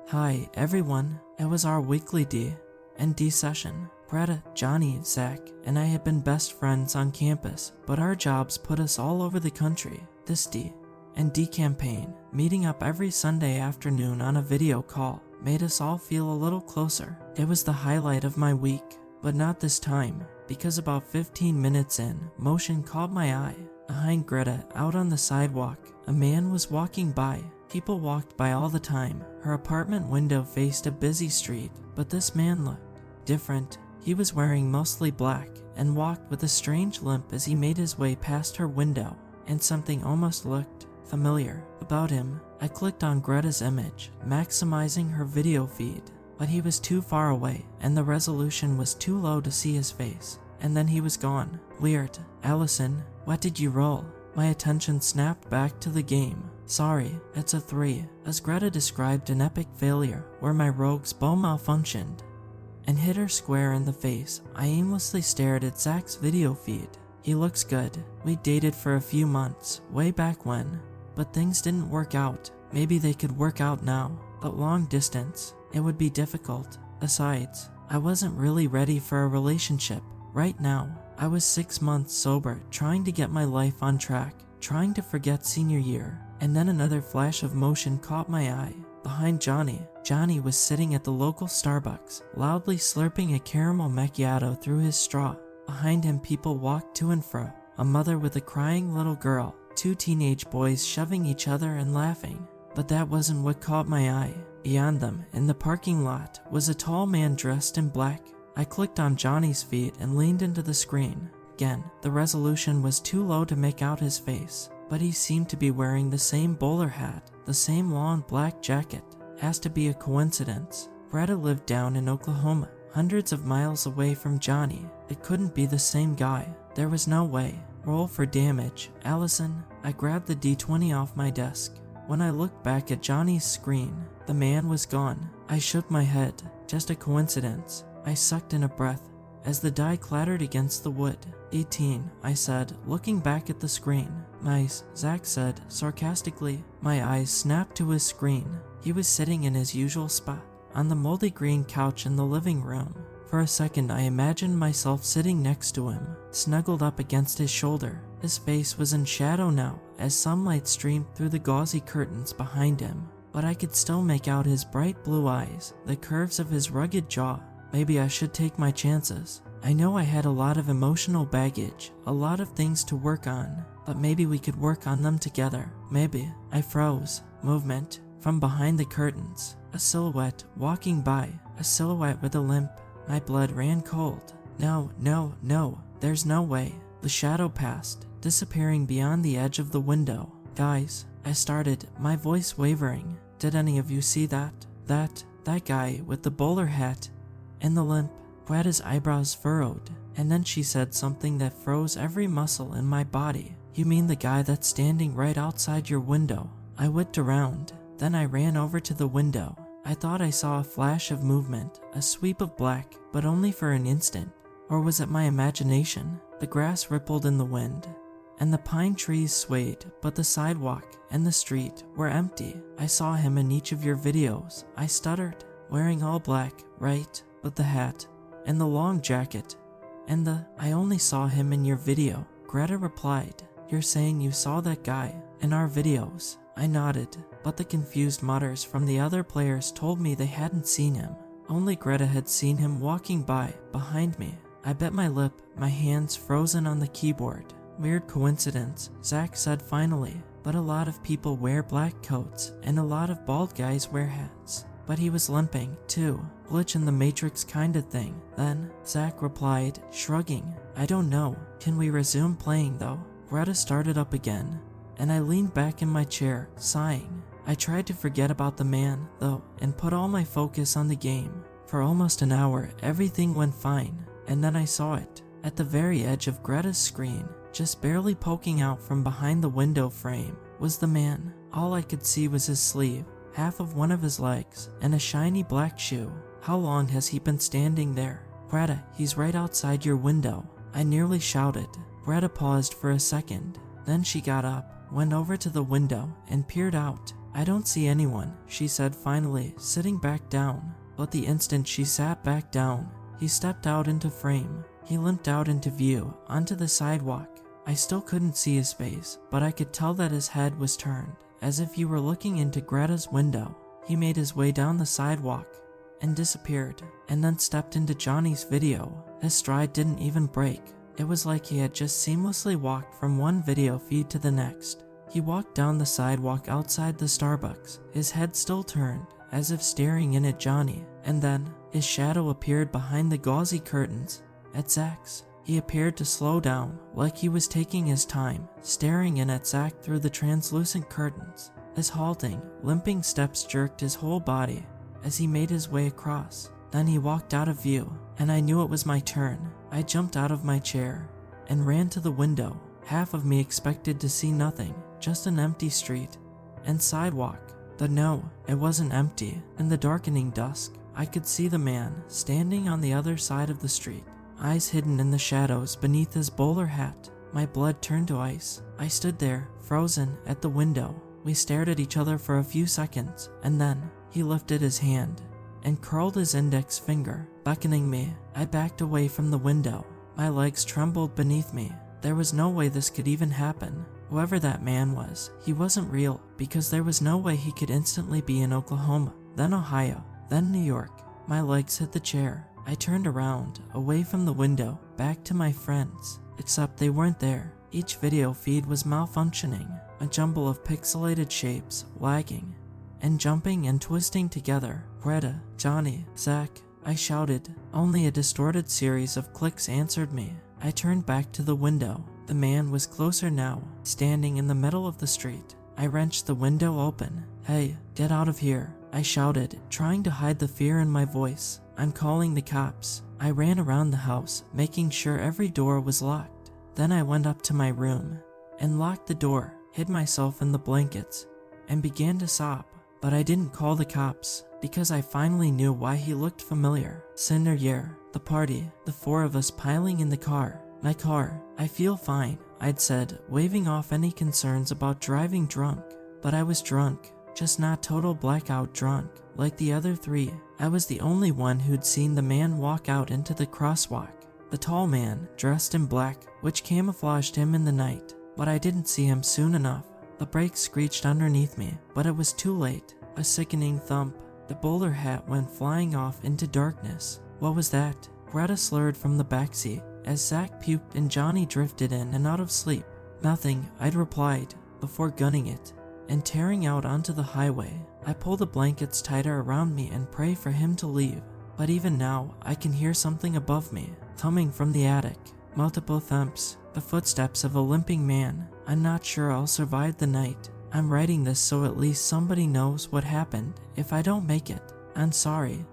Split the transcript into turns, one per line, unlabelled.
Hi everyone, it was our weekly D&D session. Greta, Johnny, Zach, and I had been best friends on campus, but our jobs put us all over the country. This D&D campaign, meeting up every Sunday afternoon on a video call, made us all feel a little closer. It was the highlight of my week, but not this time, because about 15 minutes in, motion caught my eye. Behind Greta, out on the sidewalk, a man was walking by. People walked by all the time. Her apartment window faced a busy street, but this man looked different. He was wearing mostly black and walked with a strange limp as he made his way past her window, and something almost looked familiar about him. I clicked on Greta's image, maximizing her video feed, but he was too far away and the resolution was too low to see his face. And then he was gone. Weird. Allison, what did you roll? My attention snapped back to the game. Sorry, it's a 3, as Greta described an epic failure where my rogue's bow malfunctioned and hit her square in the face. I aimlessly stared at Zach's video feed. He looks good. We dated for a few months, way back when, but things didn't work out. Maybe they could work out now, but long distance, it would be difficult. Besides, I wasn't really ready for a relationship right now. I was 6 months sober, trying to get my life on track, trying to forget senior year. And then another flash of motion caught my eye. Behind Johnny. Johnny was sitting at the local Starbucks, loudly slurping a caramel macchiato through his straw. Behind him, people walked to and fro. A mother with a crying little girl, 2 teenage boys shoving each other and laughing. But that wasn't what caught my eye. Beyond them, in the parking lot, was a tall man dressed in black. I clicked on Johnny's feet and leaned into the screen. Again, the resolution was too low to make out his face, but he seemed to be wearing the same bowler hat, the same long black jacket. Has to be a coincidence. Greta lived down in Oklahoma, hundreds of miles away from Johnny. It couldn't be the same guy. There was no way. Roll for damage. Allison. I grabbed the D20 off my desk. When I looked back at Johnny's screen, the man was gone. I shook my head. Just a coincidence. I sucked in a breath as the die clattered against the wood. 18, I said, looking back at the screen. Nice, Zach said, sarcastically. My eyes snapped to his screen. He was sitting in his usual spot, on the moldy green couch in the living room. For a second, I imagined myself sitting next to him, snuggled up against his shoulder. His face was in shadow now, as sunlight streamed through the gauzy curtains behind him. But I could still make out his bright blue eyes, the curves of his rugged jaw. Maybe I should take my chances. I know I had a lot of emotional baggage, a lot of things to work on, but maybe we could work on them together. Maybe. I froze. Movement. From behind the curtains. A silhouette walking by. A silhouette with a limp. My blood ran cold. No, no, no. There's no way. The shadow passed, disappearing beyond the edge of the window. Guys, I started, my voice wavering. Did any of you see that? That guy with the bowler hat and the limp. Greta's eyebrows furrowed, and then she said something that froze every muscle in my body. You mean the guy that's standing right outside your window? I whipped around, then I ran over to the window. I thought I saw a flash of movement, a sweep of black, but only for an instant. Or was it my imagination? The grass rippled in the wind, and the pine trees swayed, but the sidewalk and the street were empty. I saw him in each of your videos. I stuttered. Wearing all black, right? But the hat, and the long jacket, and I only saw him in your video. Greta replied, you're saying you saw that guy in our videos? I nodded, but the confused mutters from the other players told me they hadn't seen him. Only Greta had seen him walking by, behind me. I bit my lip, my hands frozen on the keyboard. Weird coincidence, Zach said finally, but a lot of people wear black coats, and a lot of bald guys wear hats. But he was limping, too. Glitch in the Matrix kind of thing. Then, Zach replied, shrugging, I don't know. Can we resume playing though? Greta started up again, and I leaned back in my chair, sighing. I tried to forget about the man, though, and put all my focus on the game. For almost an hour, everything went fine, and then I saw it. At the very edge of Greta's screen, just barely poking out from behind the window frame, was the man. All I could see was his sleeve, half of one of his legs, and a shiny black shoe. How long has he been standing there? Greta, he's right outside your window. I nearly shouted. Greta paused for a second. Then she got up, went over to the window, and peered out. "I don't see anyone," she said finally, sitting back down. But the instant she sat back down, he stepped out into frame. He limped out into view, onto the sidewalk. I still couldn't see his face, but I could tell that his head was turned, as if he were looking into Greta's window. He made his way down the sidewalk and disappeared, and then stepped into Johnny's video. His stride didn't even break. It was like he had just seamlessly walked from one video feed to the next. He walked down the sidewalk outside the Starbucks, his head still turned, as if staring in at Johnny, and then his shadow appeared behind the gauzy curtains at Zach's. He appeared to slow down, like he was taking his time, staring in at Zach through the translucent curtains. His halting, limping steps jerked his whole body as he made his way across. Then he walked out of view, and I knew it was my turn. I jumped out of my chair and ran to the window. Half of me expected to see nothing, just an empty street and sidewalk. But no, it wasn't empty. In the darkening dusk, I could see the man standing on the other side of the street, eyes hidden in the shadows beneath his bowler hat. My blood turned to ice. I stood there, frozen, at the window. We stared at each other for a few seconds, and then he lifted his hand and curled his index finger, beckoning me. I backed away from the window. My legs trembled beneath me. There was no way this could even happen. Whoever that man was, he wasn't real, because there was no way he could instantly be in Oklahoma, then Ohio, then New York. My legs hit the chair. I turned around, away from the window, back to my friends, except they weren't there. Each video feed was malfunctioning, a jumble of pixelated shapes, lagging, and jumping and twisting together. "Greta, Johnny, Zach," I shouted. Only a distorted series of clicks answered me. I turned back to the window. The man was closer now, standing in the middle of the street. I wrenched the window open. "Hey, get out of here," I shouted, trying to hide the fear in my voice. "I'm calling the cops." I ran around the house, making sure every door was locked. Then I went up to my room and locked the door, hid myself in the blankets, and began to sob. But I didn't call the cops, because I finally knew why he looked familiar. Senior year, the party, the four of us piling in the car. My car. "I feel fine," I'd said, waving off any concerns about driving drunk. But I was drunk, just not total blackout drunk, like the other three. I was the only one who'd seen the man walk out into the crosswalk. The tall man, dressed in black, which camouflaged him in the night. But I didn't see him soon enough. The brakes screeched underneath me, but it was too late. A sickening thump. The bowler hat went flying off into darkness. What was that? Greta slurred from the backseat as Zach puked and Johnny drifted in and out of sleep. "Nothing," I'd replied, before gunning it and tearing out onto the highway. I pull the blankets tighter around me and pray for him to leave. But even now, I can hear something above me, coming from the attic. Multiple thumps, the footsteps of a limping man. I'm not sure I'll survive the night. I'm writing this so at least somebody knows what happened if I don't make it. I'm sorry.